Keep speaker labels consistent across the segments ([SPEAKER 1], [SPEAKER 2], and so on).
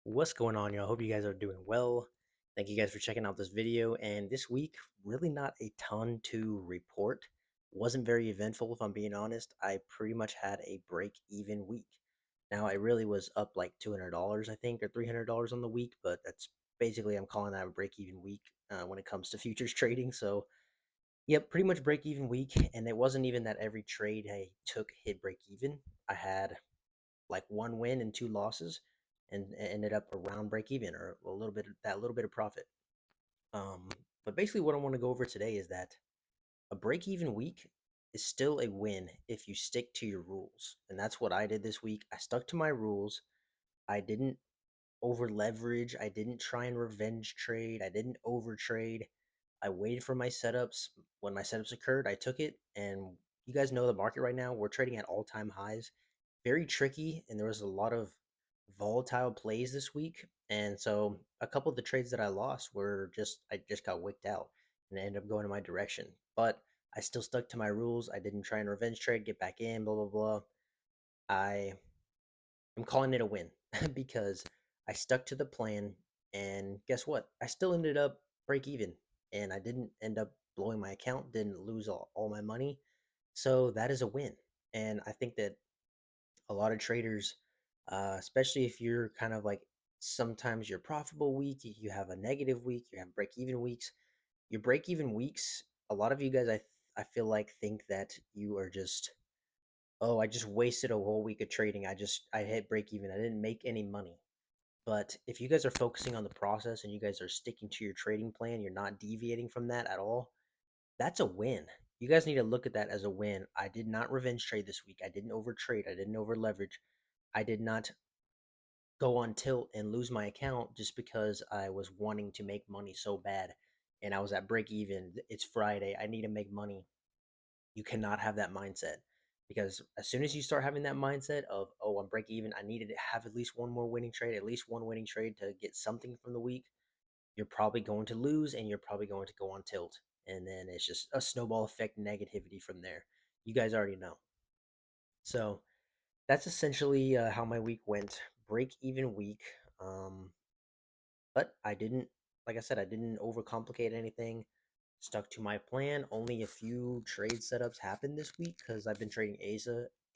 [SPEAKER 1] What's going on, y'all? Hope you guys are doing well. Thank you guys for checking out this video. And this week, really not a ton to report. Wasn't very eventful, if I'm being honest. I pretty much had a break-even week. Now, I really was up like $200, I think, or $300 on the week, but that's basically, I'm calling that a break-even week when it comes to futures trading. So, yep, pretty much break-even week. And it wasn't even that every trade I took hit break-even. I had like one win and two losses, and ended up around break even or a little bit that little bit of profit. Um, but basically, what I want to go over today is that a break even week is still a win if you stick to your rules, and that's what I did this week. I stuck to my rules. I didn't over leverage. I didn't try and revenge trade. I didn't over trade. I waited for my setups. When my setups occurred, I took it. And you guys know the market right now. We're trading at all time highs. Very tricky. And there was a lot of volatile plays this week. And so a couple of the trades that I lost were I just got wicked out and ended up going in my direction. But I still stuck to my rules. I didn't try and revenge trade, get back in, blah, blah, blah. I I'm calling it a win because I stuck to the plan, and guess what? I still ended up break even, and I didn't end up blowing my account, didn't lose all my money. So that is a win. And I think that a lot of traders, especially if you're kind of like sometimes you're profitable week, you have a negative week, you have break even weeks. Your break even weeks, a lot of you guys, I feel like think that you are just, oh, I just wasted a whole week of trading. I hit break even. I didn't make any money. But if you guys are focusing on the process and you guys are sticking to your trading plan, you're not deviating from that at all, that's a win. You guys need to look at that as a win. I did not revenge trade this week. I didn't over trade. I didn't over leverage. I did not go on tilt and lose my account just because I was wanting to make money so bad and I was at break even. It's Friday. I need to make money. You cannot have that mindset because as soon as you start having that mindset of, oh, I'm break even, I needed to have at least one more winning trade, at least one winning trade to get something from the week, you're probably going to lose and you're probably going to go on tilt. And then it's just a snowball effect negativity from there. You guys already know. So that's essentially how my week went. Break even week. Um, but I didn't, like I said, I didn't overcomplicate anything. Stuck to my plan. Only a few trade setups happened this week because I've been trading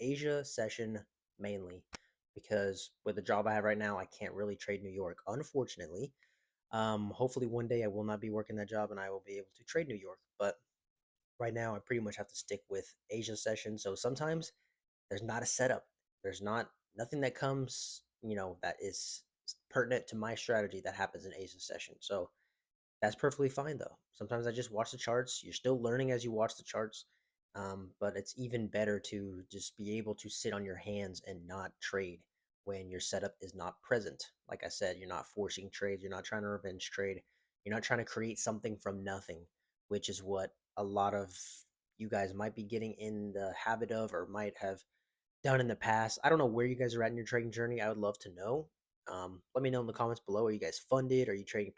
[SPEAKER 1] Asia session mainly. Because with the job I have right now, I can't really trade New York, unfortunately. Hopefully one day I will not be working that job and I will be able to trade New York. But right now I pretty much have to stick with Asia session. So sometimes there's not a setup. There's not nothing that comes, that is pertinent to my strategy that happens in Asia session. So that's perfectly fine though. Sometimes I just watch the charts. You're still learning as you watch the charts. But it's even better to just be able to sit on your hands and not trade when your setup is not present. Like I said, you're not forcing trades. You're not trying to revenge trade. You're not trying to create something from nothing, which is what a lot of you guys might be getting in the habit of or might have done in the past. I don't know where you guys are at in your trading journey. I would love to know. Let me know in the comments below. Are you guys funded? Are you trading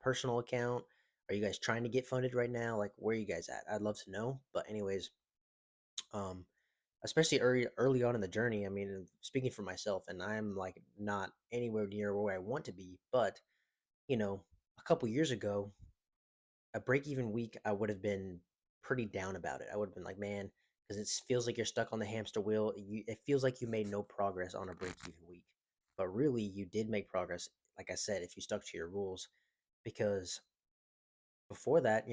[SPEAKER 1] personal account? Are you guys trying to get funded right now? Like, where are you guys at? I'd love to know. But anyways, um, especially early on in the journey. I mean, speaking for myself, and I'm like not anywhere near where I want to be. But a couple years ago, a break even week, I would have been pretty down about it. I would have been like, man, because it feels like you're stuck on the hamster wheel. It feels like you made no progress on a break even week, but really you did make progress. Like I said, if you stuck to your rules, because before that,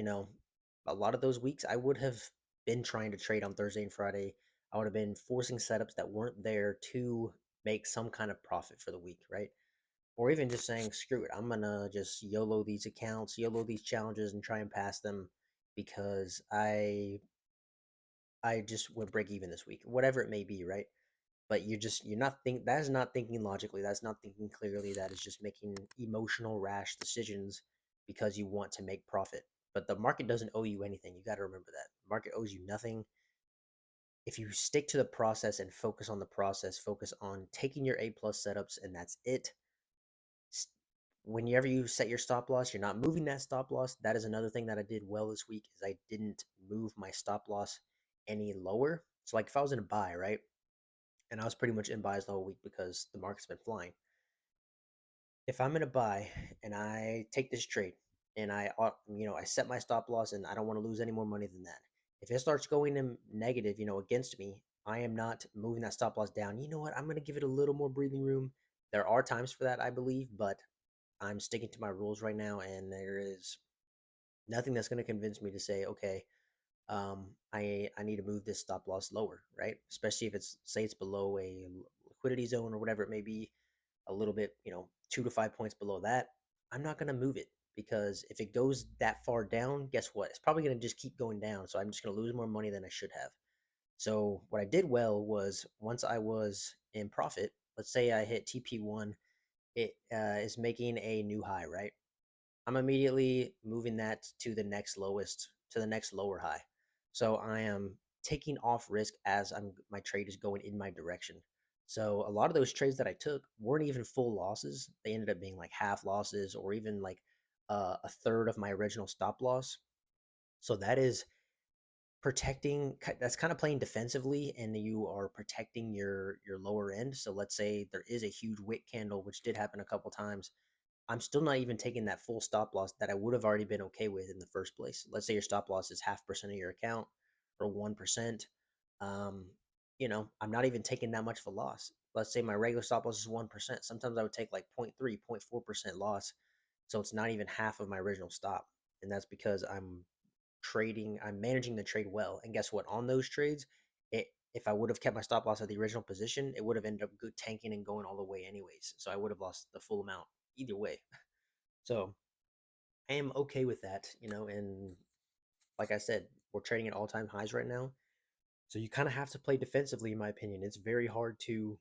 [SPEAKER 1] a lot of those weeks I would have been trying to trade on Thursday and Friday. I would have been forcing setups that weren't there to make some kind of profit for the week, right? Or even just saying, screw it, I'm gonna just YOLO these accounts, YOLO these challenges, and try and pass them because I just would break even this week, whatever it may be, right? But you're not think that is not thinking logically, that's not thinking clearly, that is just making emotional rash decisions because you want to make profit. But the market doesn't owe you anything. You got to remember that. The market owes you nothing. If you stick to the process and focus on the process, focus on taking your A plus setups, and that's it. Whenever you set your stop loss, you're not moving that stop loss. That is another thing that I did well this week is I didn't move my stop loss any lower. So like if I was in a buy, right? And I was pretty much in buys the whole week because the market's been flying. if I'm gonna buy and I take this trade and I set my stop loss and I don't want to lose any more money than that. If it starts going in negative, against me, I am not moving that stop loss down. You know what? I'm gonna give it a little more breathing room. There are times for that, I believe, but I'm sticking to my rules right now, and there is nothing that's gonna convince me to say, okay, I need to move this stop loss lower, right? Especially if it's say it's below a liquidity zone or whatever it may be, a little bit, 2 to 5 points below that. I'm not gonna move it because if it goes that far down, guess what? It's probably gonna just keep going down. So I'm just gonna lose more money than I should have. So what I did well was once I was in profit, let's say I hit TP1, it is making a new high, right? I'm immediately moving that to the next lowest, to the next lower high. So I am taking off risk as my trade is going in my direction. So a lot of those trades that I took weren't even full losses. They ended up being like half losses or even like a third of my original stop loss. So that is protecting, that's kind of playing defensively, and you are protecting your lower end. So let's say there is a huge wick candle, which did happen a couple times. I'm still not even taking that full stop loss that I would have already been okay with in the first place. Let's say your stop loss is 0.5% of your account or 1%. Um, I'm not even taking that much of a loss. Let's say my regular stop loss is 1%. Sometimes I would take like 0.3, 0.4% loss. So it's not even half of my original stop. And that's because I'm managing the trade well. And guess what? On those trades, if I would have kept my stop loss at the original position, it would have ended up good tanking and going all the way anyways. So I would have lost the full amount either way. So I am okay with that, and like I said, we're trading at all-time highs right now. So you kind of have to play defensively, in my opinion. It's very hard to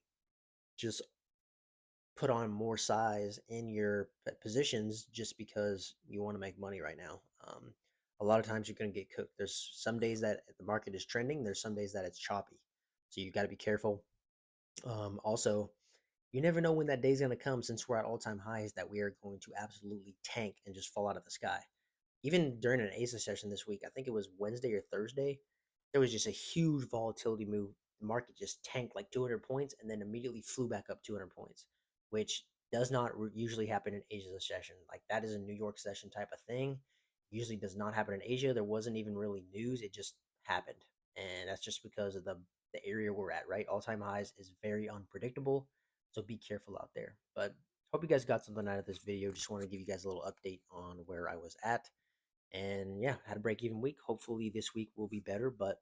[SPEAKER 1] just put on more size in your positions just because you want to make money right now. A lot of times you're going to get cooked. There's some days that the market is trending. There's some days that it's choppy. So you got to be careful. Also, you never know when that day's going to come since we're at all-time highs that we are going to absolutely tank and just fall out of the sky. Even during an ASA session this week, I think it was Wednesday or Thursday, there was just a huge volatility move. The market just tanked like 200 points and then immediately flew back up 200 points, which does not usually happen in Asia session. Like that is a New York session type of thing. Usually does not happen in Asia. There wasn't even really news. It just happened. And that's just because of the area we're at, right? All time highs is very unpredictable. So be careful out there. But hope you guys got something out of this video. Just want to give you guys a little update on where I was at. And yeah, had a break even week. Hopefully this week will be better, but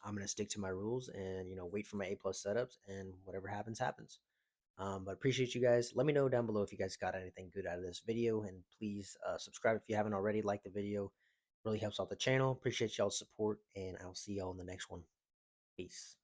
[SPEAKER 1] I'm gonna stick to my rules and wait for my A plus setups, and whatever happens happens. But appreciate you guys. Let me know down below if you guys got anything good out of this video, and please subscribe if you haven't already. Like the video, really helps out the channel. Appreciate y'all's support, and I'll see y'all in the next one. Peace.